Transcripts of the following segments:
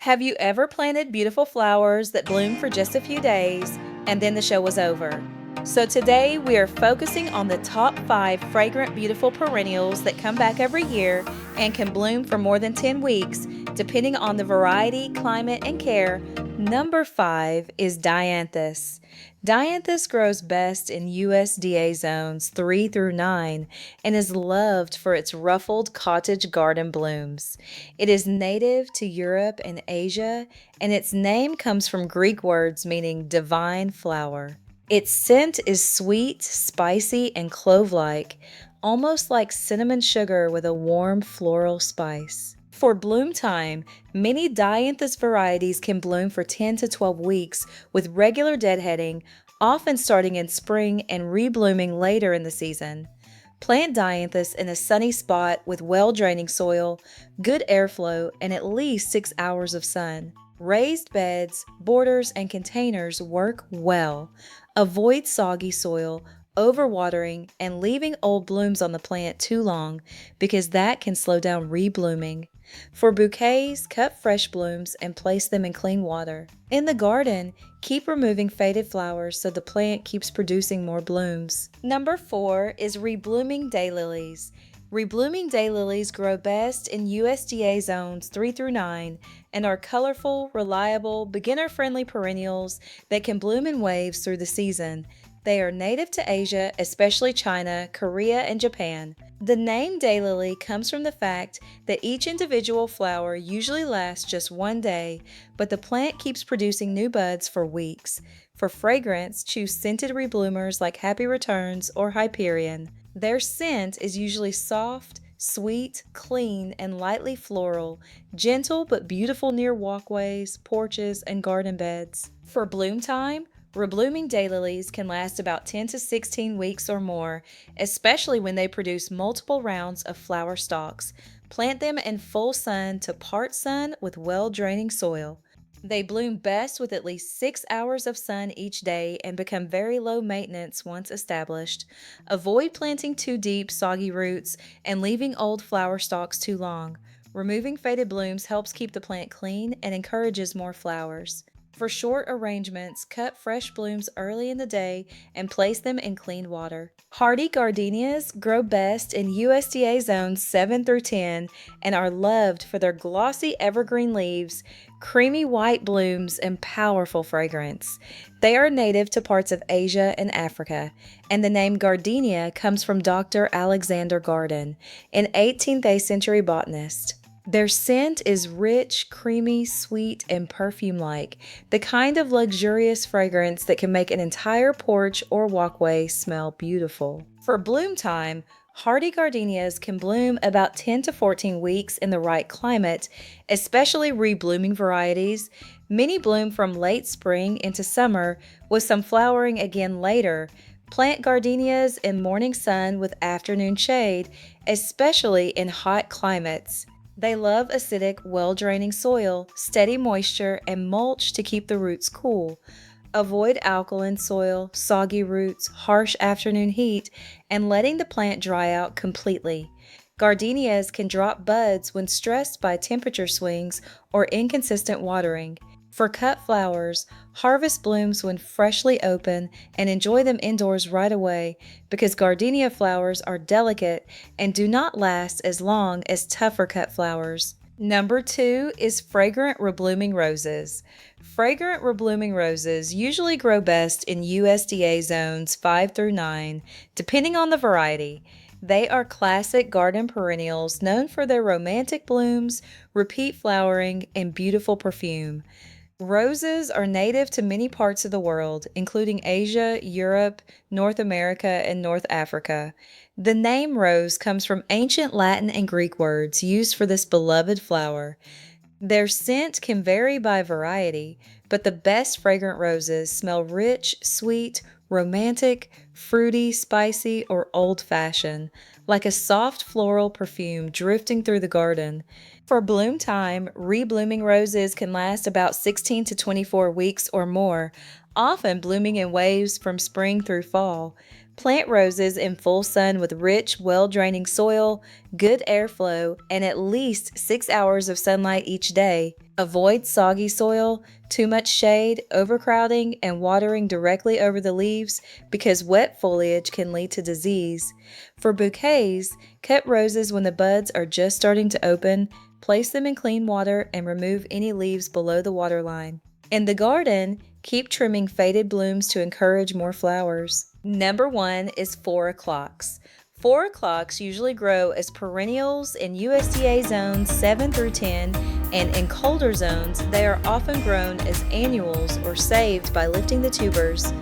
Have you ever planted beautiful flowers that bloom for just a few days and then the show was over? So today we are focusing on the top 5 fragrant beautiful perennials that come back every year and can bloom for more than 10 weeks, depending on the variety, climate, and care. Number 5 is Dianthus. Dianthus grows best in USDA zones 3 through 9 and is loved for its ruffled cottage garden blooms. It is native to Europe and Asia, and its name comes from Greek words meaning divine flower. Its scent is sweet, spicy, and clove-like, almost like cinnamon sugar with a warm floral spice. For bloom time, many Dianthus varieties can bloom for 10 to 12 weeks with regular deadheading, often starting in spring and reblooming later in the season. Plant Dianthus in a sunny spot with well-draining soil, good airflow, and at least 6 hours of sun. Raised beds, borders, and containers work well. Avoid soggy soil, overwatering, and leaving old blooms on the plant too long because that can slow down reblooming. For bouquets, cut fresh blooms and place them in clean water. In the garden, keep removing faded flowers so the plant keeps producing more blooms. Number 4 is Reblooming Daylilies. Reblooming daylilies grow best in USDA zones 3 through 9 and are colorful, reliable, beginner-friendly perennials that can bloom in waves through the season. They are native to Asia, especially China, Korea, and Japan. The name daylily comes from the fact that each individual flower usually lasts just one day, but the plant keeps producing new buds for weeks. For fragrance, choose scented rebloomers like Happy Returns or Hyperion. Their scent is usually soft, sweet, clean, and lightly floral, gentle but beautiful near walkways, porches, and garden beds. For bloom time, Reblooming daylilies can last about 10 to 16 weeks or more, especially when they produce multiple rounds of flower stalks. Plant them in full sun to part sun with well-draining soil. They bloom best with at least 6 hours of sun each day and become very low maintenance once established. Avoid planting too deep, soggy roots and leaving old flower stalks too long. Removing faded blooms helps keep the plant clean and encourages more flowers. For short arrangements, cut fresh blooms early in the day and place them in clean water. Hardy gardenias grow best in USDA zones 7 through 10 and are loved for their glossy evergreen leaves, creamy white blooms, and powerful fragrance. They are native to parts of Asia and Africa, and the name Gardenia comes from Dr. Alexander Garden, an 18th century botanist. Their scent is rich, creamy, sweet, and perfume-like, the kind of luxurious fragrance that can make an entire porch or walkway smell beautiful. For bloom time, hardy gardenias can bloom about 10 to 14 weeks in the right climate, especially reblooming varieties. Many bloom from late spring into summer, with some flowering again later. Plant gardenias in morning sun with afternoon shade, especially in hot climates. They love acidic, well-draining soil, steady moisture, and mulch to keep the roots cool. Avoid alkaline soil, soggy roots, harsh afternoon heat, and letting the plant dry out completely. Gardenias can drop buds when stressed by temperature swings or inconsistent watering. For cut flowers, harvest blooms when freshly open and enjoy them indoors right away because gardenia flowers are delicate and do not last as long as tougher cut flowers. Number 2 is Fragrant Reblooming Roses. Fragrant Reblooming Roses usually grow best in USDA zones 5 through 9, depending on the variety. They are classic garden perennials known for their romantic blooms, repeat flowering, and beautiful perfume. Roses are native to many parts of the world, including Asia, Europe, North America, and North Africa. The name rose comes from ancient Latin and Greek words used for this beloved flower. Their scent can vary by variety, but the best fragrant roses smell rich, sweet, romantic, fruity, spicy, or old-fashioned, like a soft floral perfume drifting through the garden. For bloom time, reblooming roses can last about 16 to 24 weeks or more, often blooming in waves from spring through fall. Plant roses in full sun with rich, well-draining soil, good airflow, and at least 6 hours of sunlight each day. Avoid soggy soil, too much shade, overcrowding, and watering directly over the leaves because wet foliage can lead to disease. For bouquets, cut roses when the buds are just starting to open, place them in clean water, and remove any leaves below the waterline. In the garden, keep trimming faded blooms to encourage more flowers. Number 1 is 4 o'clocks. 4 o'clocks usually grow as perennials in USDA zones 7 through 10, and in colder zones, they are often grown as annuals or saved by lifting the tubers.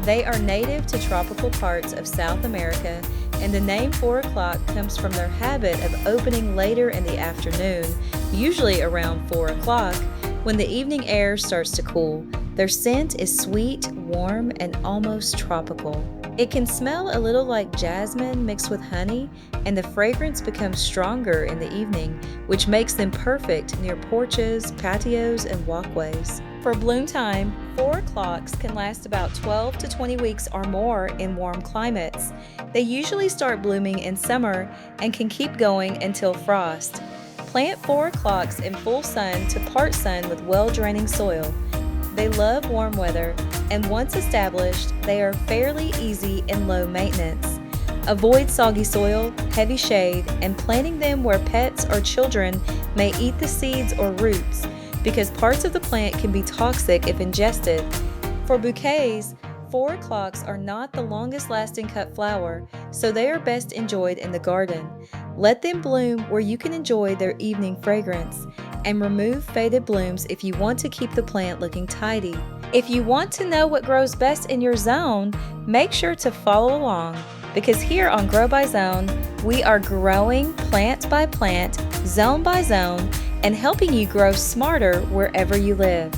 They are native to tropical parts of South America, and the name 4 o'clock comes from their habit of opening later in the afternoon, usually around 4 o'clock, when the evening air starts to cool. Their scent is sweet, warm, and almost tropical. It can smell a little like jasmine mixed with honey, and the fragrance becomes stronger in the evening, which makes them perfect near porches, patios, and walkways. For bloom time, 4 o'clocks can last about 12 to 20 weeks or more in warm climates. They usually start blooming in summer and can keep going until frost. Plant 4 o'clocks in full sun to part sun with well-draining soil. They love warm weather, and once established, they are fairly easy and low maintenance. Avoid soggy soil, heavy shade, and planting them where pets or children may eat the seeds or roots, because parts of the plant can be toxic if ingested. For bouquets, 4 o'clocks are not the longest lasting cut flower, so they are best enjoyed in the garden. Let them bloom where you can enjoy their evening fragrance, and remove faded blooms if you want to keep the plant looking tidy. If you want to know what grows best in your zone, make sure to follow along, because here on Grow by Zone, we are growing plant by plant, zone by zone, and helping you grow smarter wherever you live.